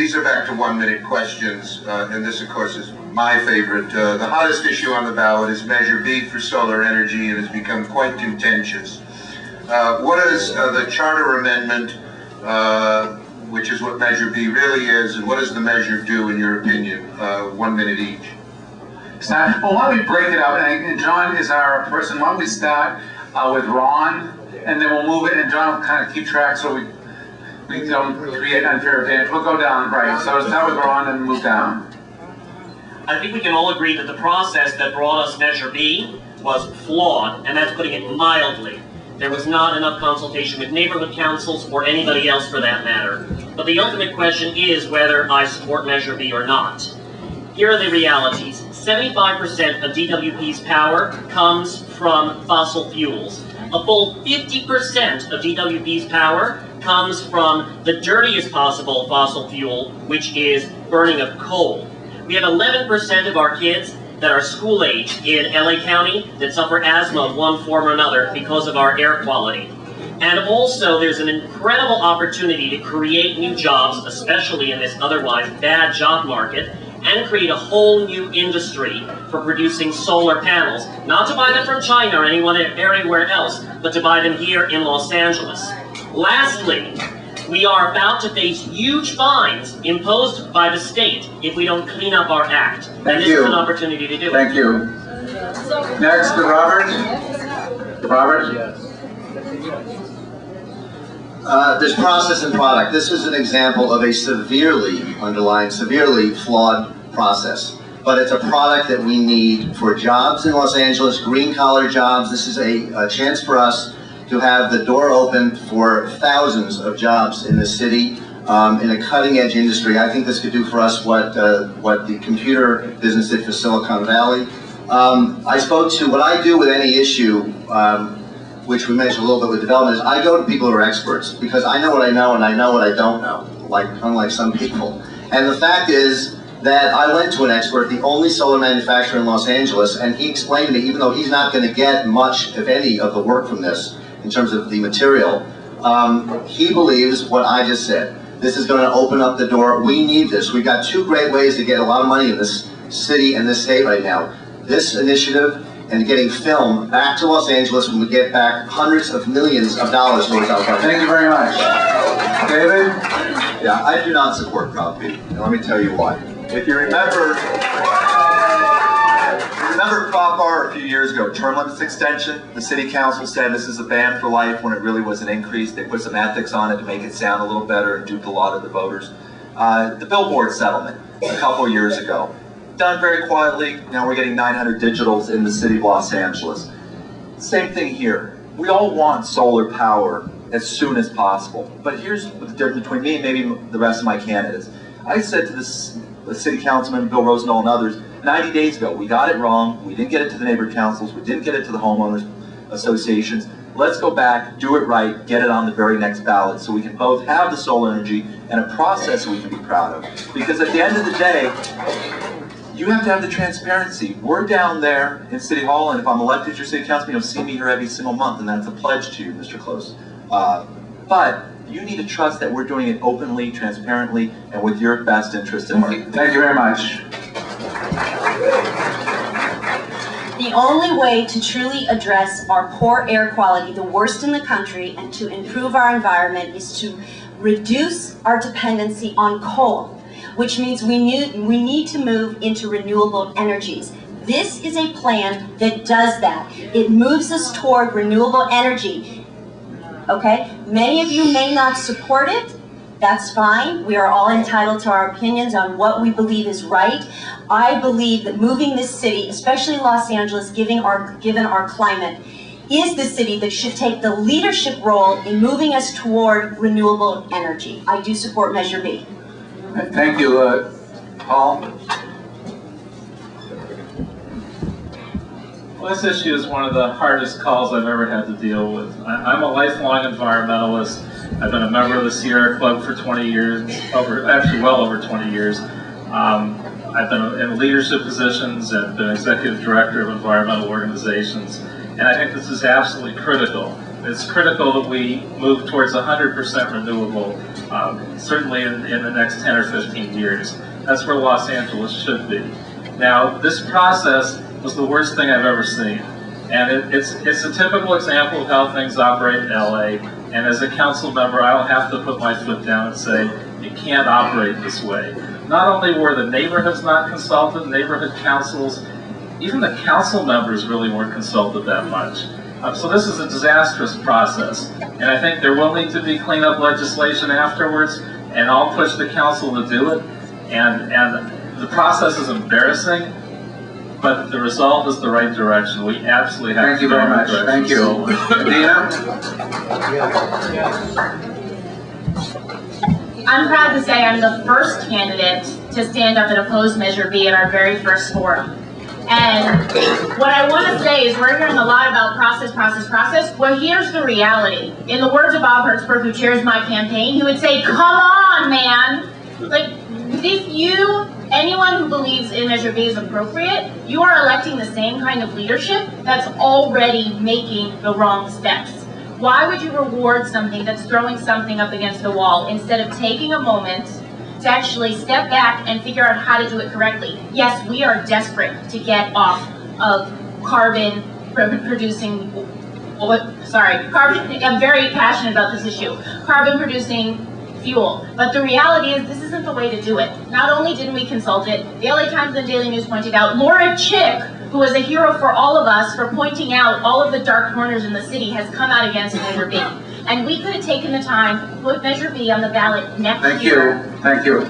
these are back to 1-minute questions, and this, of course, is my favorite. The hottest issue on the ballot is Measure B for solar energy, and has become quite contentious. What is the charter amendment, which is what Measure B really is, and what does the measure do, in your opinion? 1 minute each. Well, why don't we break it up? And John is our person. Why don't we start with Ron, and then we'll move it, and John will kind of keep track so we don't create unfair advantage. We'll go down, right. So we'll start with Ron and move down. I think we can all agree that the process that brought us Measure B was flawed, and that's putting it mildly. There was not enough consultation with neighborhood councils or anybody else for that matter. But the ultimate question is whether I support Measure B or not. Here are the realities. 75% of DWP's power comes from fossil fuels. A full 50% of DWP's power comes from the dirtiest possible fossil fuel, which is burning of coal. We have 11% of our kids that are school age in LA County that suffer asthma of one form or another because of our air quality. And also there's an incredible opportunity to create new jobs, especially in this otherwise bad job market, and create a whole new industry for producing solar panels, not to buy them from China or anywhere else, but to buy them here in Los Angeles. Lastly, we are about to face huge fines imposed by the state if we don't clean up our act. And this is an opportunity to do it. Thank you. Next, to Robert. Robert? There's process and product. This is an example of a severely, underlined, severely flawed process. But it's a product that we need for jobs in Los Angeles, green-collar jobs. This is a chance for us to have the door open for thousands of jobs in the city in a cutting-edge industry. I think this could do for us what the computer business did for Silicon Valley. I spoke to what I do with any issue, which we mentioned a little bit with development, is I go to people who are experts because I know what I know and I know what I don't know, unlike some people. And the fact is that I went to an expert, the only solar manufacturer in Los Angeles, and he explained to me, even though he's not going to get much, if any, of the work from this in terms of the material, he believes what I just said. This is going to open up the door. We need this. We've got two great ways to get a lot of money in this city and this state right now. This initiative and getting film back to Los Angeles when we get back hundreds of millions of dollars towards our budget. Thank you very much. David? Yeah, I do not support Prop B, and let me tell you why. If you remember Prop R a few years ago, term limits extension, the city council said this is a ban for life when it really was an increase. They put some ethics on it to make it sound a little better and dupe a lot of the voters. The billboard settlement a couple years ago, done very quietly. Now we're getting 900 digitals in the city of Los Angeles. Same thing here. We all want solar power as soon as possible. But here's the difference between me and maybe the rest of my candidates. I said to the city councilman, Bill Rosendahl and others, 90 days ago, we got it wrong. We didn't get it to the neighborhood councils. We didn't get it to the homeowners associations. Let's go back, do it right, get it on the very next ballot so we can both have the solar energy and a process we can be proud of. Because at the end of the day, you have to have the transparency. We're down there in City Hall, and if I'm elected to your city councilman, you'll see me here every single month, and that's a pledge to you, Mr. Close. But you need to trust that we're doing it openly, transparently, and with your best interest in mind. Thank you very much. The only way to truly address our poor air quality, the worst in the country, and to improve our environment is to reduce our dependency on coal, which means we need to move into renewable energies. This is a plan that does that. It moves us toward renewable energy. Okay? Many of you may not support it. That's fine. We are all entitled to our opinions on what we believe is right. I believe that moving this city, especially Los Angeles, given our climate, is the city that should take the leadership role in moving us toward renewable energy. I do support Measure B. Thank you, Paul. Well, this issue is one of the hardest calls I've ever had to deal with. I'm a lifelong environmentalist. I've been a member of the Sierra Club for 20 years, actually well over 20 years. I've been in leadership positions and been executive director of environmental organizations. And I think this is absolutely critical it's critical that we move towards 100% renewable, certainly in the next 10 or 15 years. That's where Los Angeles should be. Now, this process was the worst thing I've ever seen. And it's a typical example of how things operate in LA. And as a council member, I'll have to put my foot down and say, you can't operate this way. Not only were the neighborhoods not consulted, neighborhood councils, even the council members really weren't consulted that much. So this is a disastrous process. And I think there will need to be cleanup legislation afterwards, and I'll push the council to do it. And the process is embarrassing, but the result is the right direction. We absolutely have Thank you very much. Thank you. ADEENA? I'm proud to say I'm the first candidate to stand up and oppose Measure B at our very first forum. And what I want to say is we're hearing a lot about process. Well, here's the reality. In the words of Bob Hertzberg, who chairs my campaign, he would say, come on, man. Like, if anyone who believes in Measure B is appropriate, you are electing the same kind of leadership that's already making the wrong steps. Why would you reward something that's throwing something up against the wall instead of taking a moment to actually step back and figure out how to do it correctly? Yes, we are desperate to get off of carbon producing, I'm very passionate about this issue, carbon producing fuel. But the reality is this isn't the way to do it. Not only didn't we consult it, the LA Times and Daily News pointed out, Laura Chick, who was a hero for all of us for pointing out all of the dark corners in the city, has come out against Measure B. And we could have taken the time to put Measure B on the ballot next year. Thank you.